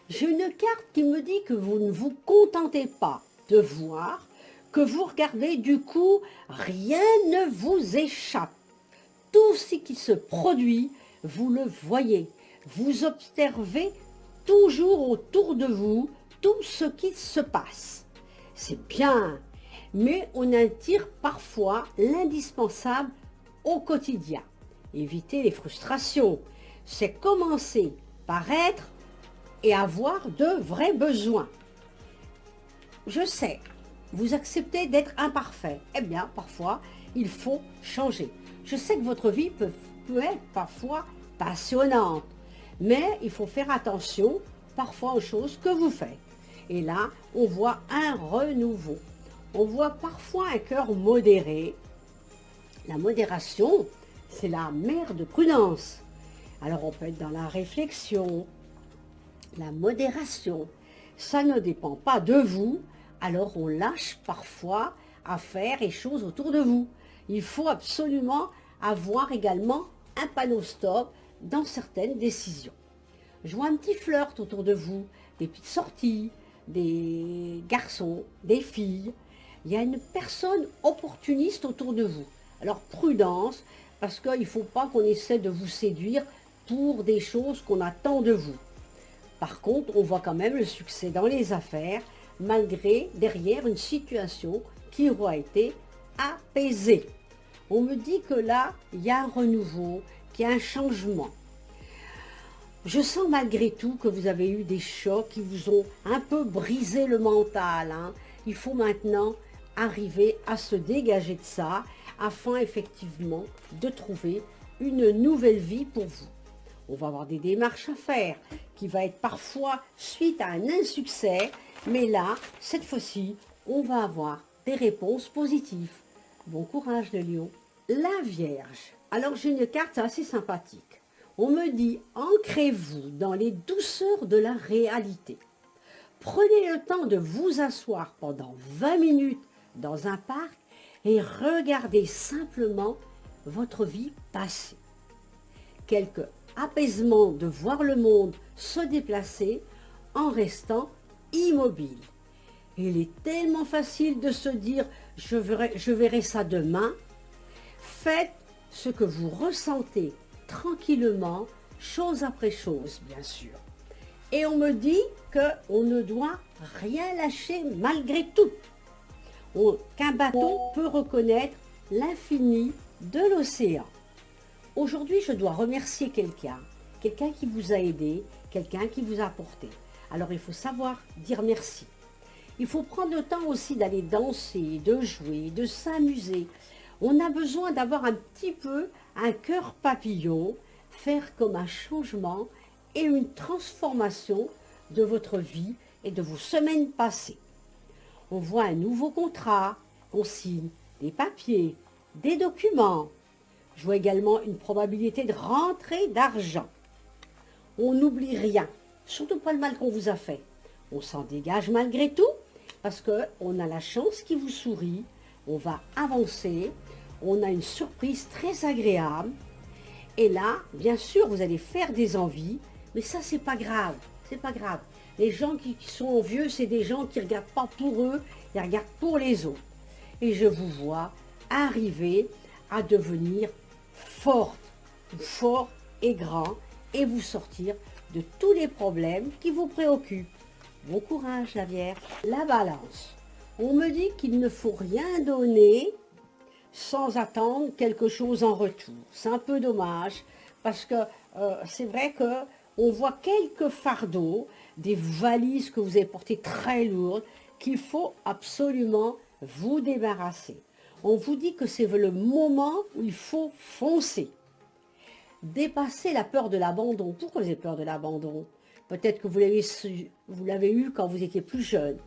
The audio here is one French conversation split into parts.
J'ai une carte qui me dit que vous ne vous contentez pas de voir, que vous regardez, du coup, rien ne vous échappe. Tout ce qui se produit, vous le voyez. Vous observez toujours autour de vous tout ce qui se passe. C'est bien, mais on attire parfois l'indispensable au quotidien. Éviter les frustrations, c'est commencer par être et avoir de vrais besoins. Je sais, vous acceptez d'être imparfait. Eh bien, parfois, il faut changer. Je sais que votre vie peut être parfois passionnante, mais il faut faire attention parfois aux choses que vous faites. Et là, on voit un renouveau. On voit parfois un cœur modéré. La modération, c'est la mère de prudence. Alors on peut être dans la réflexion, la modération. Ça ne dépend pas de vous, alors on lâche parfois affaires et choses autour de vous. Il faut absolument avoir également un panneau stop dans certaines décisions. Je vois un petit flirt autour de vous, des petites sorties, des garçons, des filles. Il y a une personne opportuniste autour de vous. Alors prudence, parce qu'il ne faut pas qu'on essaie de vous séduire pour des choses qu'on attend de vous. Par contre, on voit quand même le succès dans les affaires, malgré derrière une situation qui aura été apaisée. On me dit que là, il y a un renouveau, qu'il y a un changement. Je sens malgré tout que vous avez eu des chocs qui vous ont un peu brisé le mental. Il faut maintenant arriver à se dégager de ça afin effectivement de trouver une nouvelle vie pour vous. On va avoir des démarches à faire qui va être parfois suite à un insuccès, mais là, cette fois-ci, on va avoir des réponses positives. Bon courage le lion. La Vierge. Alors j'ai une carte assez sympathique. On me dit, ancrez-vous dans les douceurs de la réalité. Prenez le temps de vous asseoir pendant 20 minutes dans un parc et regardez simplement votre vie passer. Quelque apaisement de voir le monde se déplacer en restant immobile. Il est tellement facile de se dire je verrai ça demain. Faites ce que vous ressentez tranquillement, chose après chose, bien sûr. Et on me dit qu'on ne doit rien lâcher malgré tout. Qu'un bateau peut reconnaître l'infini de l'océan. Aujourd'hui, je dois remercier quelqu'un qui vous a aidé, quelqu'un qui vous a apporté. Alors, il faut savoir dire merci. Il faut prendre le temps aussi d'aller danser, de jouer, de s'amuser. On a besoin d'avoir un petit peu un cœur papillon, faire comme un changement et une transformation de votre vie et de vos semaines passées. On voit un nouveau contrat, on signe des papiers, des documents. Je vois également une probabilité de rentrée d'argent. On n'oublie rien, surtout pas le mal qu'on vous a fait. On s'en dégage malgré tout, parce qu'on a la chance qui vous sourit, on va avancer, on a une surprise très agréable. Et là, bien sûr, vous allez faire des envies, mais ça, c'est pas grave, c'est pas grave. Les gens qui sont envieux, c'est des gens qui ne regardent pas pour eux, ils regardent pour les autres. Et je vous vois arriver à devenir forte, fort et grand, et vous sortir de tous les problèmes qui vous préoccupent. Bon courage, la Vierge. La Balance. On me dit qu'il ne faut rien donner sans attendre quelque chose en retour. C'est un peu dommage, parce que c'est vrai qu'on voit quelques fardeaux, des valises que vous avez portées très lourdes, qu'il faut absolument vous débarrasser. On vous dit que c'est le moment où il faut foncer. Dépasser la peur de l'abandon. Pourquoi vous avez peur de l'abandon? Peut-être que vous l'avez eu quand vous étiez plus jeune.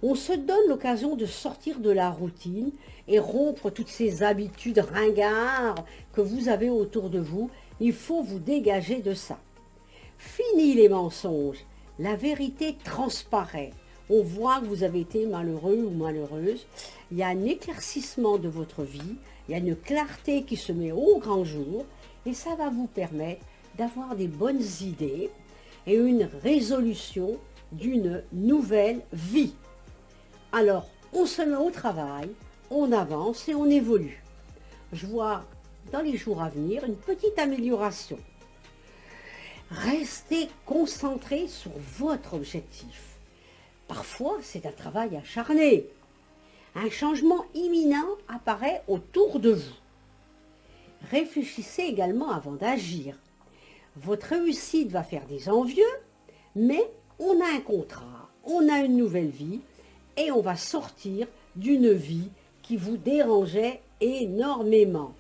On se donne l'occasion de sortir de la routine et rompre toutes ces habitudes ringardes que vous avez autour de vous. Il faut vous dégager de ça. Fini les mensonges. La vérité transparaît. On voit que vous avez été malheureux ou malheureuse. Il y a un éclaircissement de votre vie. Il y a une clarté qui se met au grand jour. Et ça va vous permettre d'avoir des bonnes idées. et une résolution d'une nouvelle vie. Alors, on se met au travail, on avance et on évolue. Je vois dans les jours à venir une petite amélioration. Restez concentré sur votre objectif. Parfois, c'est un travail acharné. Un changement imminent apparaît autour de vous. Réfléchissez également avant d'agir. Votre réussite va faire des envieux, mais on a un contrat, on a une nouvelle vie et on va sortir d'une vie qui vous dérangeait énormément.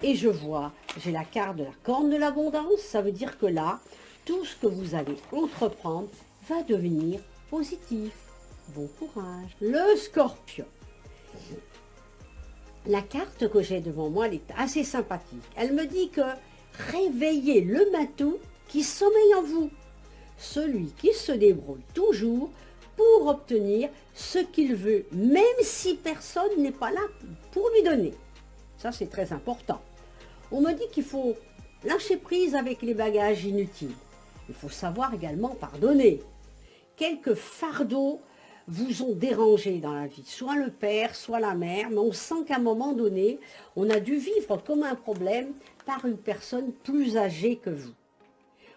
Et je vois, j'ai la carte de la corne de l'abondance, ça veut dire que là, tout ce que vous allez entreprendre va devenir positif. Bon courage. Le Scorpion. La carte que j'ai devant moi, elle est assez sympathique. Elle me dit que réveillez le matou qui sommeille en vous. Celui qui se débrouille toujours pour obtenir ce qu'il veut, même si personne n'est pas là pour lui donner. Ça, c'est très important. On me dit qu'il faut lâcher prise avec les bagages inutiles. Il faut savoir également pardonner. Quelques fardeaux vous ont dérangé dans la vie, soit le père, soit la mère, mais on sent qu'à un moment donné, on a dû vivre comme un problème par une personne plus âgée que vous.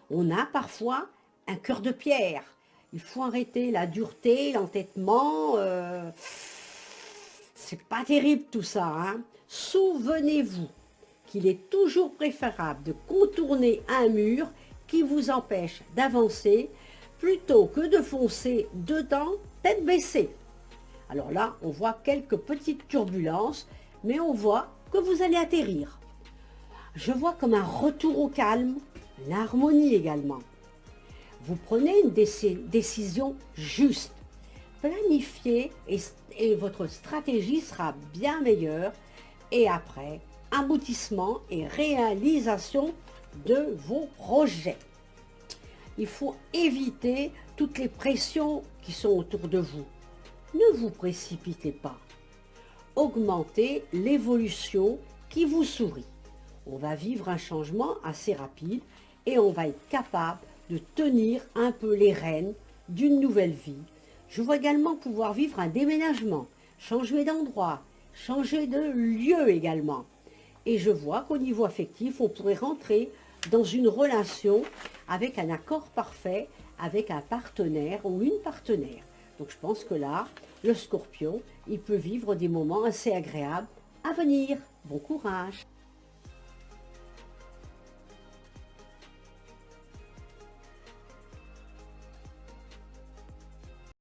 On a parfois un cœur de pierre. Il faut arrêter la dureté, l'entêtement. C'est pas terrible tout ça, hein. Souvenez-vous qu'il est toujours préférable de contourner un mur qui vous empêche d'avancer plutôt que de foncer dedans tête baissée. Alors là, on voit quelques petites turbulences, mais on voit que vous allez atterrir. Je vois comme un retour au calme, l'harmonie également. Vous prenez une décision juste. Planifiez et votre stratégie sera bien meilleure. Et après, aboutissement et réalisation de vos projets. Il faut éviter toutes les pressions qui sont autour de vous. Ne vous précipitez pas. Augmentez l'évolution qui vous sourit. On va vivre un changement assez rapide et on va être capable de tenir un peu les rênes d'une nouvelle vie. Je vois également pouvoir vivre un déménagement, changer d'endroit, changer de lieu également. Et je vois qu'au niveau affectif, on pourrait rentrer dans une relation avec un accord parfait avec un partenaire ou une partenaire. Donc je pense que là, le Scorpion, il peut vivre des moments assez agréables à venir. Bon courage!